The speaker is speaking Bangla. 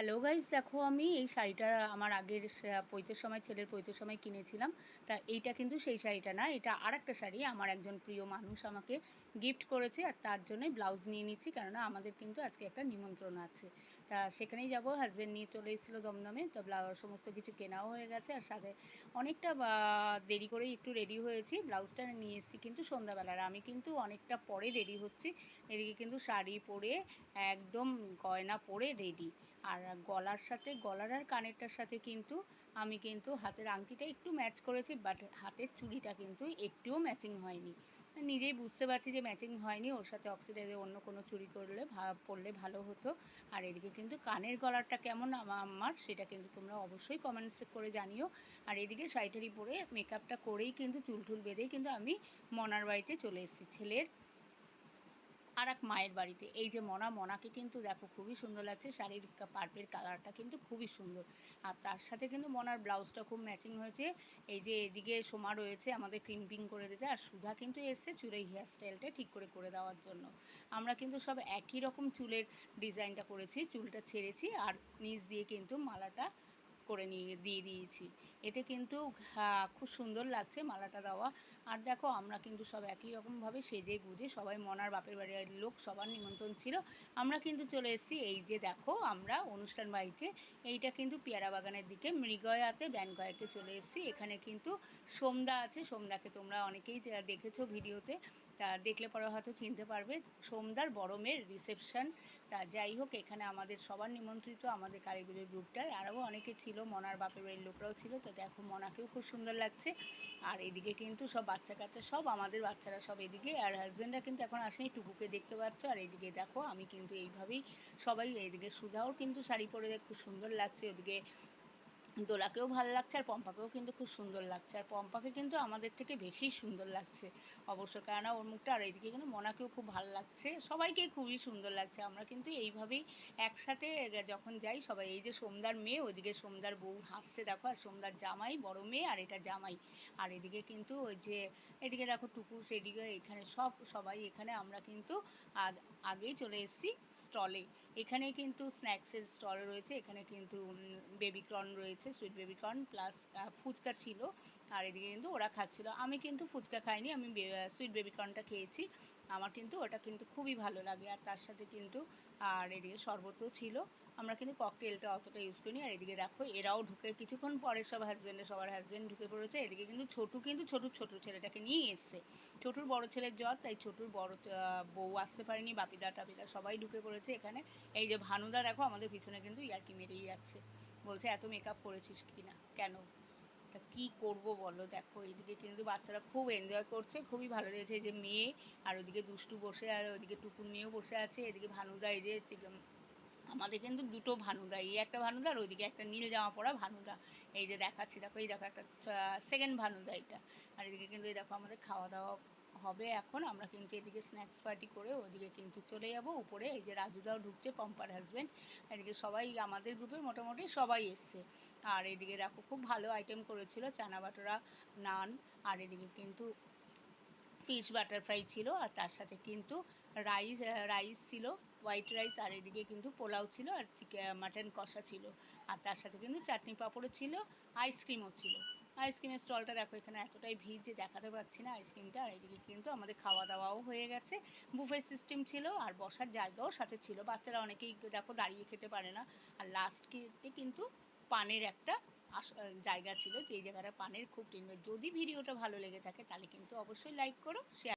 হ্যালো গাইস, দেখো আমি এই শাড়িটা আমার আগের পৈতের সময়, ছেলের পৈতের সময় কিনেছিলাম। তা এইটা কিন্তু সেই শাড়িটা না, এটা আর একটা শাড়ি। আমার একজন প্রিয় মানুষ আমাকে গিফট করেছে, আর তার জন্যই ব্লাউজ নিয়ে নিচ্ছি, কেননা আমাদের কিন্তু আজকে একটা নিমন্ত্রণ আছে। তা সেখানেই যাব। হাজব্যান্ড নিয়ে চলে এসেছিলো দমদমে, তো ব্লাউজ সমস্ত কিছু কেনাও হয়ে গেছে, আর সাথে অনেকটা দেরি করেই একটু রেডি হয়েছি। ব্লাউজটা নিয়ে এসেছি কিন্তু সন্ধ্যাবেলার, আমি কিন্তু অনেকটা পরে রেডি হচ্ছি। এদিকে কিন্তু শাড়ি পরে একদম গয়না পরে রেডি। আর গলার সাথে, গলার আর কানেরটার সাথে কিন্তু আমি কিন্তু হাতের আংটিটা একটু ম্যাচ করেছি, বাট হাতের চুড়িটা কিন্তু একটুও ম্যাচিং হয়নি। নিজেই বুঝতে পারছি যে ম্যাচিং হয়নি। ওর সাথে অক্সিডাইজে অন্য কোনো চুড়ি পরলে ভালো হতো। আর এদিকে কিন্তু কানের গলারটা কেমন আমার সেটা কিন্তু তোমরা অবশ্যই কমেন্টস করে জানিও। আর এদিকে শাড়িটারি পরে মেকআপটা করেই কিন্তু চুল বেঁধেই কিন্তু আমি মনার বাড়িতে চলে এসেছি, ছেলের আর এক মায়ের বাড়িতে। এই যে মনাকে কিন্তু দেখো খুবই সুন্দর লাগছে, শাড়ির পার্পের কালারটা কিন্তু খুবই সুন্দর। আর তার সাথে কিন্তু মনার ব্লাউজটা খুব ম্যাচিং হয়েছে। এই যে এদিকে সোমা রয়েছে আমাদের ক্রিম্পিং করে দিতে, আর সুধা কিন্তু এসছে চুলের হেয়ার স্টাইলটা ঠিক করে দেওয়ার জন্য। আমরা কিন্তু সব একই রকম চুলের ডিজাইনটা করেছি, চুলটা ছেড়েছি আর নিচ দিয়ে কিন্তু মালাটা করে দিয়ে দিয়েছি। এতে কিন্তু খুব সুন্দর লাগছে মালাটা দেওয়া। আর দেখো আমরা কিন্তু সব একই রকমভাবে সেজে গুজে, সবাই মনার বাপের বাড়ির লোক, সবার নিমন্ত্রণ ছিল। আমরা কিন্তু চলে এসেছি, এই যে দেখো আমরা অনুষ্ঠান বাড়িতে। এইটা কিন্তু পেয়ারা বাগানের দিকে মৃগয়াতে ব্যানগয়াতে চলে এসেছি। এখানে কিন্তু সোমদা আছে, সোমদাকে তোমরা অনেকেই দেখেছো ভিডিওতে। তা দেখলে পরে হয়তো চিনতে পারবে, সোমদার বড় মেয়ের রিসেপশন। তা যাই হোক, এখানে আমাদের সবার নিমন্ত্রিত, আমাদের কালী পুজোর গ্রুপটার আরও অনেকে ছিল, মনার বাপের বাড়ির লোকরাও ছিল। তো দেখো মনাকেও খুব সুন্দর লাগছে। আর এদিকে কিন্তু সব বাচ্চা কাচ্চা, সব আমাদের বাচ্চারা সব এদিকে, আর হাজব্যান্ডরা কিন্তু এখন আসেনি, টুকুকে দেখতে পাচ্ছ। আর এদিকে দেখো আমি কিন্তু এইভাবেই সবাই, এদিকে সুধাও কিন্তু শাড়ি পরে খুব সুন্দর লাগছে, ওদিকে দোলাকেও ভালো লাগছে, আর পম্পাকেও কিন্তু খুব সুন্দর লাগছে। আর পম্পাকে কিন্তু আমাদের থেকে বেশি সুন্দর লাগছে অবশ্য, কেননা ওর মুখটা। আর এইদিকে কিন্তু মনাকেও খুব ভালো লাগছে, সবাইকে খুবই সুন্দর লাগছে। আমরা কিন্তু এইভাবেই একসাথে যখন যাই সবাই, এই যে সোমদার মেয়ে, ওইদিকে সোমদার বউ হাসছে দেখো, আর সোমদার জামাই, বড় মেয়ে, আর এটা জামাই। আর এদিকে কিন্তু ওই যে এদিকে দেখো টুকু, সেদিকে এখানে সবাই এখানে আমরা কিন্তু আগেই চলে এসেছি স্টলে। এখানে কিন্তু স্ন্যাক্সের স্টল রয়েছে, এখানে কিন্তু বেবিকর্ন রয়েছে, সুইট বেবিকর্ন প্লাস ফুচকা ছিল। আর এদিকে কিন্তু ওরা খাচ্ছিল, আমি কিন্তু ফুচকা খাইনি, আমি সুইট বেবিকর্নটা খেয়েছি। আমার কিন্তু ওটা কিন্তু খুবই ভালো লাগে। আর তার সাথে কিন্তু আর এদিকে শরবতও ছিল। আমরা কিন্তু ককটেলটা অতটা ইউজ করিনি। আর এদিকে দেখো এরাও ঢুকে কিছুক্ষণ পরে সবার হাজব্যান্ড ঢুকে পড়েছে। এদিকে কিন্তু ছোট ছেলেটাকে নিয়ে এসছে, ছোটুর বড় ছেলের জ্বর, তাই ছোটুর বড় বউ আসতে পারেনি, বাপিদা টাপিদা সবাই ঢুকে পড়েছে এখানে। এই যে ভানুদা দেখো আমাদের পিছনে কিন্তু ইয়ার্কি মেরেই যাচ্ছে, বলছে এত মেকআপ করেছিস কি না, কেন? তা কী করবো বলো। দেখো এইদিকে কিন্তু বাচ্চারা খুব এনজয় করছে, খুবই ভালো লেগেছে। এই যে মেয়ে, আর ওদিকে দুষ্টু বসে, আর ওদিকে টুকুর মেয়েও বসে আছে। এদিকে ভানুদা, এই যে আমাদের কিন্তু দুটো ভানুদা, এই একটা ভানুদা আর ওইদিকে একটা নীল জামা পরা ভানুদা। এই যে দেখাচ্ছি, দেখো এই দেখো একটা সেকেন্ড ভানুদা এটা। আর এদিকে কিন্তু এই দেখো আমাদের খাওয়া দাওয়া হবে এখন। আমরা কিন্তু এদিকে স্ন্যাক্স পার্টি করে ওইদিকে কিন্তু চলে যাব উপরে। এই যে রাজুদাও ঢুকছে, পম্পার হাজব্যান্ড। এদিকে সবাই আমাদের গ্রুপের মোটামুটি সবাই এসছে। আর এদিকে দেখো খুব ভালো আইটেম করেছিল, চানা বাটোরা, নান, আর এদিকে কিন্তু ফিশ বাটার ফ্রাই ছিল। আর তার সাথে কিন্তু রাইস ছিল, হোয়াইট রাইস। আর এদিকে কিন্তু পোলাও ছিল, আর মাটন কষা ছিল। আর তার সাথে কিন্তু চাটনি পাঁপড়ও ছিল, আইসক্রিমও ছিল। আইসক্রিমের স্টলটা দেখো, এখানে এতটাই ভিড় যে দেখাতে পারছি না আইসক্রিমটা। আর এদিকে কিন্তু আমাদের খাওয়া দাওয়াও হয়ে গেছে, বুফে সিস্টেম ছিল, আর বসার জায়গাও সাথে ছিল। বাচ্চারা অনেকেই দেখো দাঁড়িয়ে খেতে পারে না। আর লাস্টে কিন্তু পানের একটা জায়গা ছিল, যে জায়গাটা পানের খুব টেনবে। যদি ভিডিওটা ভালো লেগে থাকে তাহলে কিন্তু অবশ্যই লাইক করো, শেয়ার।